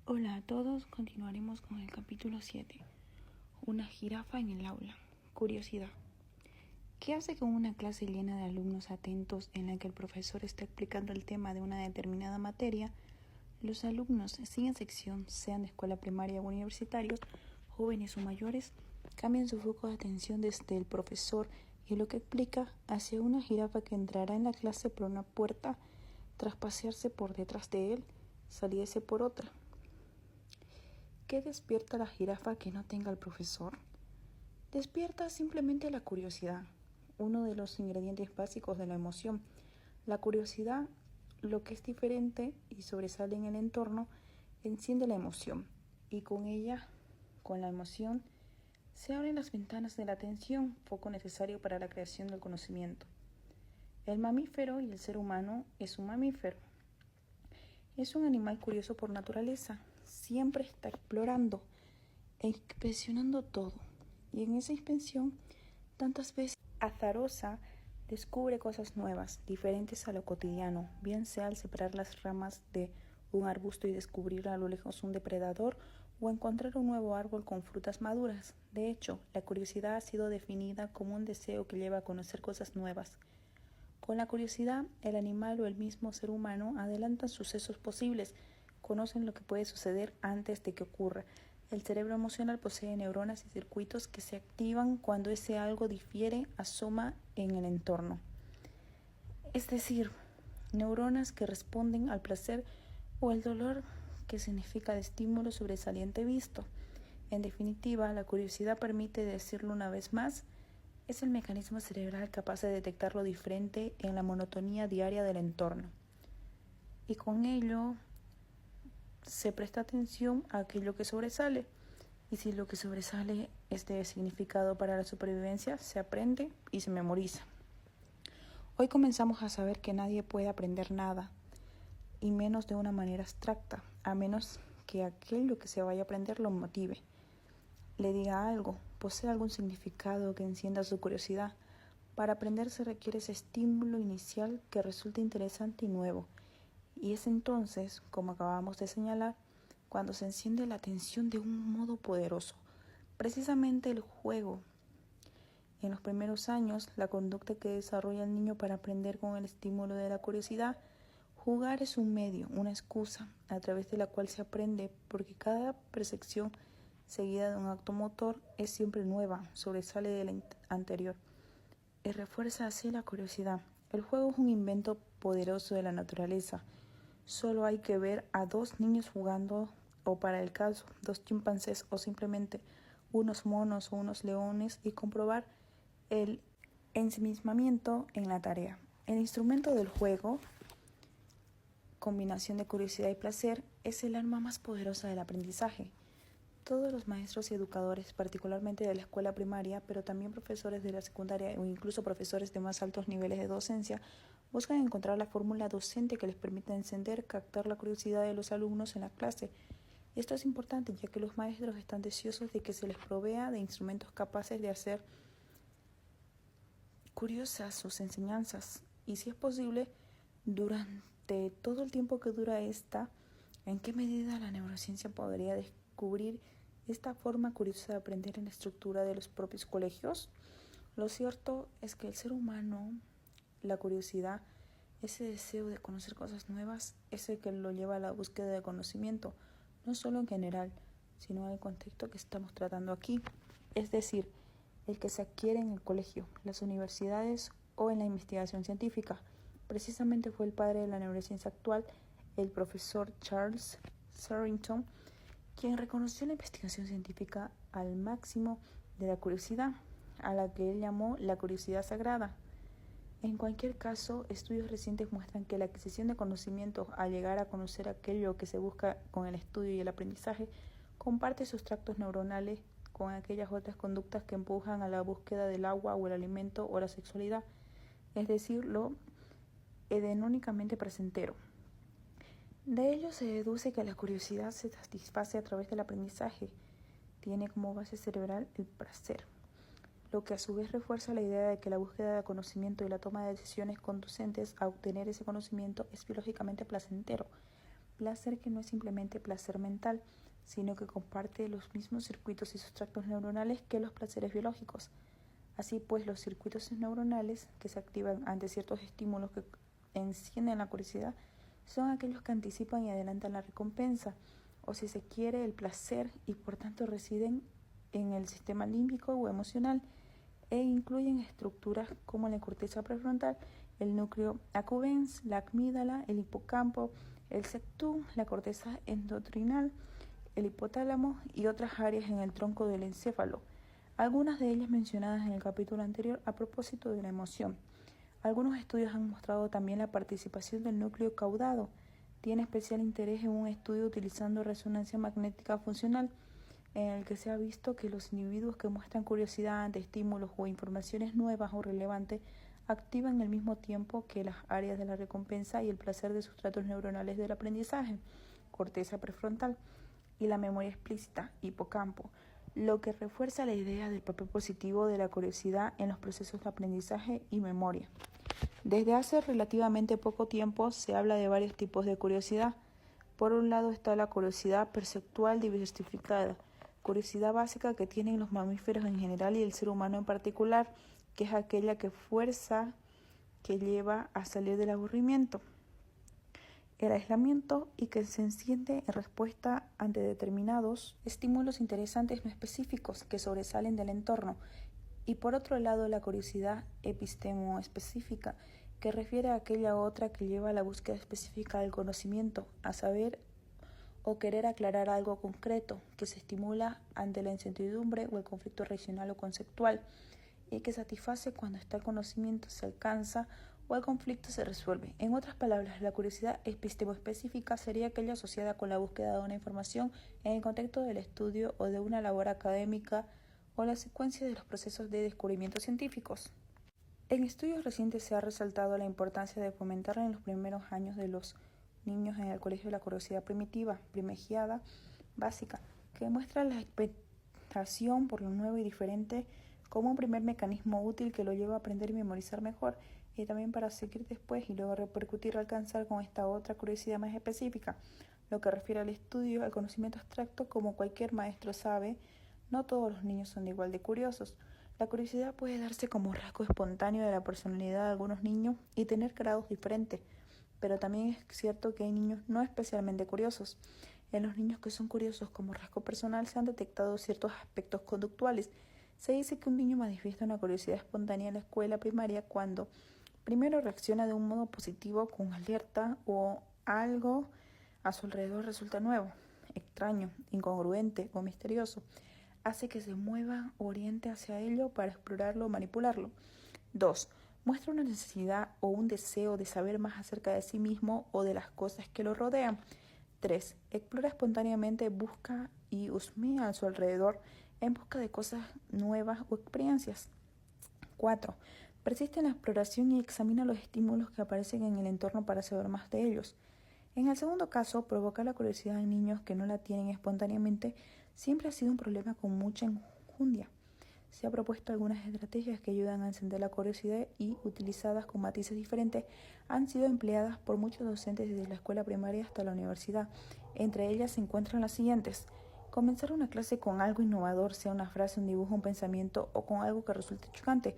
Hola a todos, continuaremos con el capítulo 7. Una jirafa en el aula. Curiosidad. ¿Qué hace que una clase llena de alumnos atentos en la que el profesor está explicando el tema de una determinada materia, los alumnos, sin excepción, sean de escuela primaria o universitarios, jóvenes o mayores, cambian su foco de atención desde el profesor y lo que explica hacia una jirafa que entrará en la clase por una puerta, tras pasearse por detrás de él, saliese por otra? ¿Qué despierta la jirafa que no tenga el profesor? Despierta simplemente la curiosidad, uno de los ingredientes básicos de la emoción. La curiosidad, lo que es diferente y sobresale en el entorno, enciende la emoción y con ella, con la emoción, se abren las ventanas de la atención, foco necesario para la creación del conocimiento. El mamífero y el ser humano es un mamífero. Es un animal curioso por naturaleza, siempre está explorando e inspeccionando todo. Y en esa inspección, tantas veces azarosa, descubre cosas nuevas, diferentes a lo cotidiano, bien sea al separar las ramas de un arbusto y descubrir a lo lejos un depredador o encontrar un nuevo árbol con frutas maduras. De hecho, la curiosidad ha sido definida como un deseo que lleva a conocer cosas nuevas. Con la curiosidad, el animal o el mismo ser humano adelantan sucesos posibles, conocen lo que puede suceder antes de que ocurra. El cerebro emocional posee neuronas y circuitos que se activan cuando ese algo difiere, asoma en el entorno. Es decir, neuronas que responden al placer o el dolor que significa el estímulo sobresaliente visto. En definitiva, la curiosidad permite decirlo una vez más, es el mecanismo cerebral capaz de detectar lo diferente en la monotonía diaria del entorno. Y con ello se presta atención a aquello que sobresale. Y si lo que sobresale es de significado para la supervivencia, se aprende y se memoriza. Hoy comenzamos a saber que nadie puede aprender nada, y menos de una manera abstracta, a menos que aquello que se vaya a aprender lo motive, le diga algo, posee algún significado que encienda su curiosidad. Para aprender se requiere ese estímulo inicial que resulte interesante y nuevo. Y es entonces, como acabamos de señalar, cuando se enciende la atención de un modo poderoso. Precisamente el juego. En los primeros años, la conducta que desarrolla el niño para aprender con el estímulo de la curiosidad, jugar es un medio, una excusa, a través de la cual se aprende, porque cada percepción seguida de un acto motor es siempre nueva, sobresale de la anterior y refuerza así la curiosidad. El juego es un invento poderoso de la naturaleza. Solo hay que ver a dos niños jugando, o para el caso, dos chimpancés o simplemente unos monos o unos leones y comprobar el ensimismamiento en la tarea. El instrumento del juego, combinación de curiosidad y placer, es el arma más poderosa del aprendizaje. Todos los maestros y educadores, particularmente de la escuela primaria, pero también profesores de la secundaria o incluso profesores de más altos niveles de docencia, buscan encontrar la fórmula docente que les permita encender, captar la curiosidad de los alumnos en la clase. Esto es importante ya que los maestros están deseosos de que se les provea de instrumentos capaces de hacer curiosas sus enseñanzas y, si es posible, durante todo el tiempo que dura esta, en qué medida la neurociencia podría descubrir esta forma curiosa de aprender en la estructura de los propios colegios. Lo cierto es que el ser humano, la curiosidad, ese deseo de conocer cosas nuevas, es el que lo lleva a la búsqueda de conocimiento, no solo en general, sino en el contexto que estamos tratando aquí, es decir, el que se adquiere en el colegio, las universidades o en la investigación científica. Precisamente fue el padre de la neurociencia actual, el profesor Charles Sherrington, quien reconoció la investigación científica al máximo de la curiosidad, a la que él llamó la curiosidad sagrada. En cualquier caso, estudios recientes muestran que la adquisición de conocimientos al llegar a conocer aquello que se busca con el estudio y el aprendizaje comparte sus tractos neuronales con aquellas otras conductas que empujan a la búsqueda del agua o el alimento o la sexualidad, es decir, lo hedonónicamente placentero. De ello se deduce que la curiosidad se satisface a través del aprendizaje, tiene como base cerebral el placer, lo que a su vez refuerza la idea de que la búsqueda de conocimiento y la toma de decisiones conducentes a obtener ese conocimiento es biológicamente placentero. Placer que no es simplemente placer mental, sino que comparte los mismos circuitos y sustratos neuronales que los placeres biológicos. Así pues, los circuitos neuronales que se activan ante ciertos estímulos que encienden la curiosidad son aquellos que anticipan y adelantan la recompensa, o si se quiere, el placer, y por tanto residen en el sistema límbico o emocional, e incluyen estructuras como la corteza prefrontal, el núcleo accumbens, la amígdala, el hipocampo, el septum, la corteza endocrinal, el hipotálamo y otras áreas en el tronco del encéfalo, algunas de ellas mencionadas en el capítulo anterior a propósito de la emoción. Algunos estudios han mostrado también la participación del núcleo caudado. Tiene especial interés en un estudio utilizando resonancia magnética funcional, en el que se ha visto que los individuos que muestran curiosidad ante estímulos o informaciones nuevas o relevantes activan al mismo tiempo que las áreas de la recompensa y el placer de sustratos neuronales del aprendizaje, corteza prefrontal, y la memoria explícita, hipocampo, lo que refuerza la idea del papel positivo de la curiosidad en los procesos de aprendizaje y memoria. Desde hace relativamente poco tiempo se habla de varios tipos de curiosidad. Por un lado está la curiosidad perceptual diversificada, curiosidad básica que tienen los mamíferos en general y el ser humano en particular, que es aquella que lleva a salir del aburrimiento, el aislamiento, y que se enciende en respuesta ante determinados estímulos interesantes no específicos que sobresalen del entorno. Y por otro lado, la curiosidad epistemo-específica, que refiere a aquella otra que lleva a la búsqueda específica del conocimiento, a saber o querer aclarar algo concreto, que se estimula ante la incertidumbre o el conflicto racional o conceptual, y que satisface cuando el conocimiento se alcanza o el conflicto se resuelve. En otras palabras, la curiosidad epistemo-específica sería aquella asociada con la búsqueda de una información en el contexto del estudio o de una labor académica o la secuencia de los procesos de descubrimiento científicos. En estudios recientes se ha resaltado la importancia de fomentar en los primeros años de los niños en el colegio la curiosidad primegiada, básica, que muestra la expectación por lo nuevo y diferente como un primer mecanismo útil que lo lleva a aprender y memorizar mejor, y también para seguir después y luego repercutir o alcanzar con esta otra curiosidad más específica. Lo que refiere al estudio, al conocimiento abstracto, como cualquier maestro sabe, no todos los niños son igual de curiosos. La curiosidad puede darse como rasgo espontáneo de la personalidad de algunos niños y tener grados diferentes, pero también es cierto que hay niños no especialmente curiosos. En los niños que son curiosos como rasgo personal se han detectado ciertos aspectos conductuales. Se dice que un niño manifiesta una curiosidad espontánea en la escuela primaria cuando primero reacciona de un modo positivo con alerta o algo a su alrededor resulta nuevo, extraño, incongruente o misterioso. Hace que se mueva o oriente hacia ello para explorarlo o manipularlo. 2. Muestra una necesidad o un deseo de saber más acerca de sí mismo o de las cosas que lo rodean. 3. Explora espontáneamente, busca y husmea a su alrededor en busca de cosas nuevas o experiencias. 4. Persiste en la exploración y examina los estímulos que aparecen en el entorno para saber más de ellos. En el segundo caso, provocar la curiosidad en niños que no la tienen espontáneamente siempre ha sido un problema con mucha enjundia. Se ha propuesto algunas estrategias que ayudan a encender la curiosidad y, utilizadas con matices diferentes, han sido empleadas por muchos docentes desde la escuela primaria hasta la universidad. Entre ellas se encuentran las siguientes: comenzar una clase con algo innovador, sea una frase, un dibujo, un pensamiento o con algo que resulte chocante.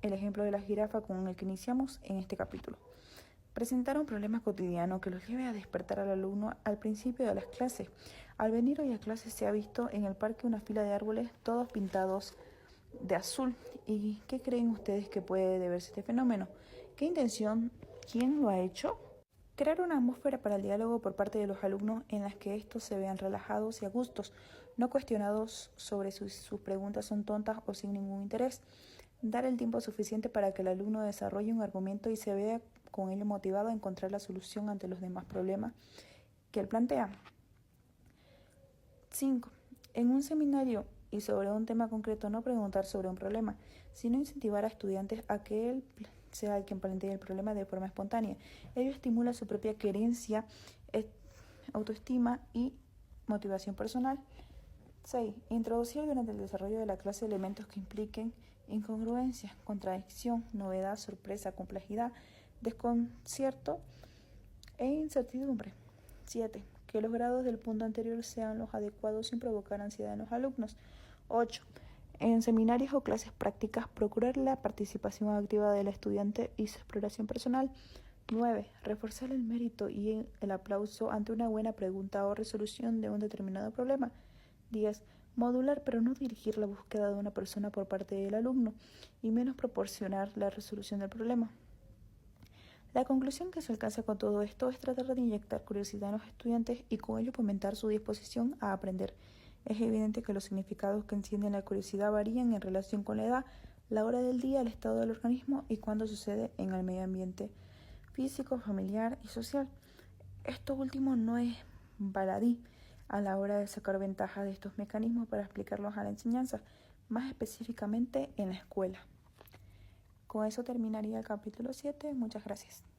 El ejemplo de la jirafa con el que iniciamos en este capítulo. Presentar un problema cotidiano que los lleve a despertar al alumno al principio de las clases. Al venir hoy a clase se ha visto en el parque una fila de árboles todos pintados de azul. ¿Y qué creen ustedes que puede deberse a este fenómeno? ¿Qué intención? ¿Quién lo ha hecho? Crear una atmósfera para el diálogo por parte de los alumnos en las que estos se vean relajados y a gustos, no cuestionados sobre si sus preguntas son tontas o sin ningún interés. Dar el tiempo suficiente para que el alumno desarrolle un argumento y se vea con ello motivado a encontrar la solución ante los demás problemas que él plantea. 5. En un seminario y sobre un tema concreto, no preguntar sobre un problema, sino incentivar a estudiantes a que él sea el quien plantee el problema de forma espontánea. Ello estimula su propia querencia, autoestima y motivación personal. 6. Introducir durante el desarrollo de la clase elementos que impliquen incongruencia, contradicción, novedad, sorpresa, complejidad, desconcierto e incertidumbre. 7. Que los grados del punto anterior sean los adecuados sin provocar ansiedad en los alumnos. 8. En seminarios o clases prácticas, procurar la participación activa del estudiante y su exploración personal. 9. Reforzar el mérito y el aplauso ante una buena pregunta o resolución de un determinado problema. 10. Modular pero no dirigir la búsqueda de una persona por parte del alumno y menos proporcionar la resolución del problema. La conclusión que se alcanza con todo esto es tratar de inyectar curiosidad en los estudiantes y con ello fomentar su disposición a aprender. Es evidente que los significados que encienden la curiosidad varían en relación con la edad, la hora del día, el estado del organismo y cuándo sucede en el medio ambiente físico, familiar y social. Esto último no es baladí a la hora de sacar ventaja de estos mecanismos para explicarlos a la enseñanza, más específicamente en la escuela. Con eso terminaría el capítulo 7. Muchas gracias.